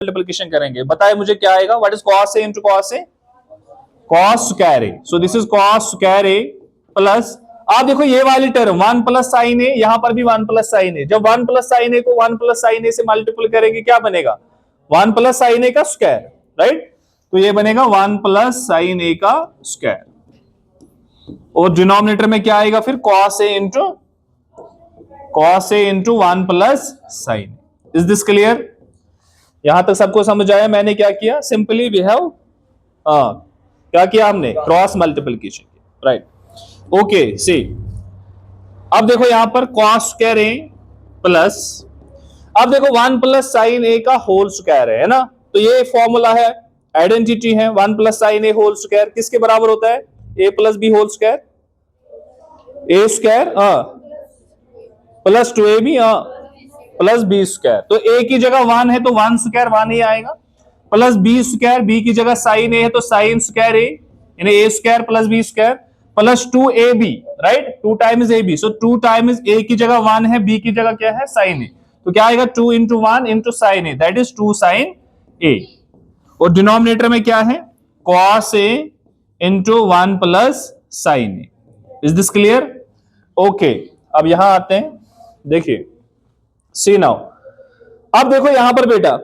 Multiplication करेंगे, बताए मुझे क्या आएगा, what is cos a into cos a, cos square a, so this is cos square a plus, आप देखो ये वाली टर्म 1 प्लस साइन ए, यहां पर भी 1 प्लस साइन ए, जब 1 प्लस साइन ए को 1 प्लस साइन ए से मल्टीपल करेंगे क्या बनेगा, 1 प्लस साइन ए का स्क्वायर, राइट, तो ये बनेगा 1 प्लस साइन ए का स्क्वायर, और डिनोमिनेटर में क्या आएगा फिर cos a into 1 plus sign, is this clear, यहां तक सबको समझ आया, मैंने क्या किया, सिंपली वी हैव क्या किया हमने, क्रॉस मल्टीप्लिकेशन, राइट, ओके सी, अब देखो यहां पर cos स्क्वायर ए प्लस, अब देखो 1 प्लस साइन ए का होल स्क्वायर है ना, तो ये फॉर्मूला है, आइडेंटिटी है, 1 plus sine A whole square किसके बराबर होता है, A plus B whole square, A square plus 2ab plus B square, तो ए की जगह 1 है तो 1 स्क्वायर 1 ही आएगा, प्लस बी स्क्वायर, बी की जगह साइन ए है तो साइन स्क्वायर ए, यानी A square plus B square plus 2ab, right, 2 times ab, so 2 times A की जगह 1 है, बी की जगह क्या है साइन ए, तो क्या आएगा 2 into 1 into sine A, that is 2 sine A, और डिनोमिनेटर में क्या है cos a into 1 plus sine A, is this clear, okay, अब यहां आते हैं, देखिए सी नाउ, अब देखो यहां पर बेटा,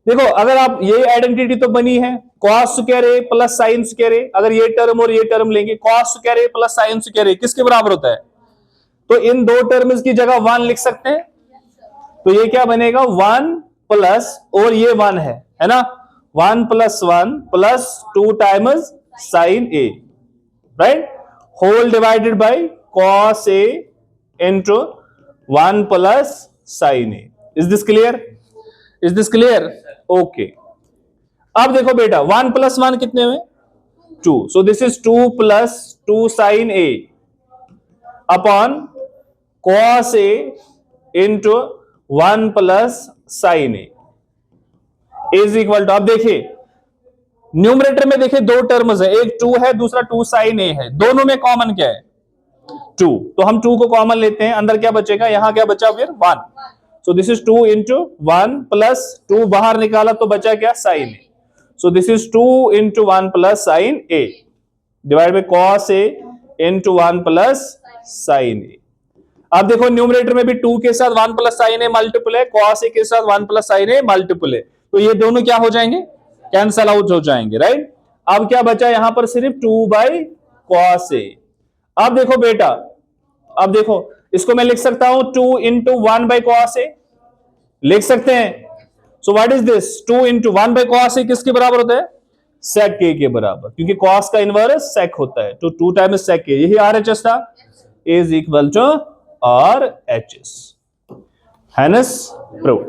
देखो अगर आप ये आइडेंटिटी तो बनी है cos square a plus sine square a, अगर ये टर्म और ये टर्म लेंगे cos square a plus sine square a किसके बराबर होता है, तो इन दो टर्म्स की जगह 1 लिख सकते हैं, तो ये क्या बनेगा 1 प्लस, और ये 1 है ना, 1 plus 1 plus 2 times sine a, right, whole divided by cos a into 1 plus sine A, is this clear, is this clear, okay, अब देखो बेटा 1 प्लस 1 कितने हुए 2, so this is 2 plus 2 sine a upon cos a into 1 plus sine A is equal to, अब देखिए numerator में देखिए दो टर्म्स है, एक 2 है दूसरा 2 साइन ए है, दोनों में कॉमन क्या है 2, तो हम 2 को कॉमन लेते हैं, अंदर क्या बचेगा, यहां क्या बचा फिर 1, so this is 2 into 1 plus 2 बाहर निकाला तो बचा क्या sine A, so this is 2 into 1 plus sine A divide by cos a into 1 plus sine A, अब देखो न्यूमरेटर में भी 2 के साथ 1 प्लस साइन ए मल्टीपल है, cos a के साथ 1 प्लस साइन ए मल्टीपल है, तो ये दोनों क्या हो जाएंगे, कैंसल आउट हो जाएंगे, राइट, अब क्या बचा यहां पर सिर्फ 2 बाई cos a, अब देखो बेटा, अब देखो इसको मैं लिख सकता हूं 2 इंटू 1 बाई cos a, लिख सकते हैं, so what is this 2 into 1 by cos a किसके बराबर होता है, sec a के बराबर, क्योंकि cos का इनवर्स sec होता है, तो 2 टाइम्स sec a, यही RHS था, is equal to RHS, hence prove.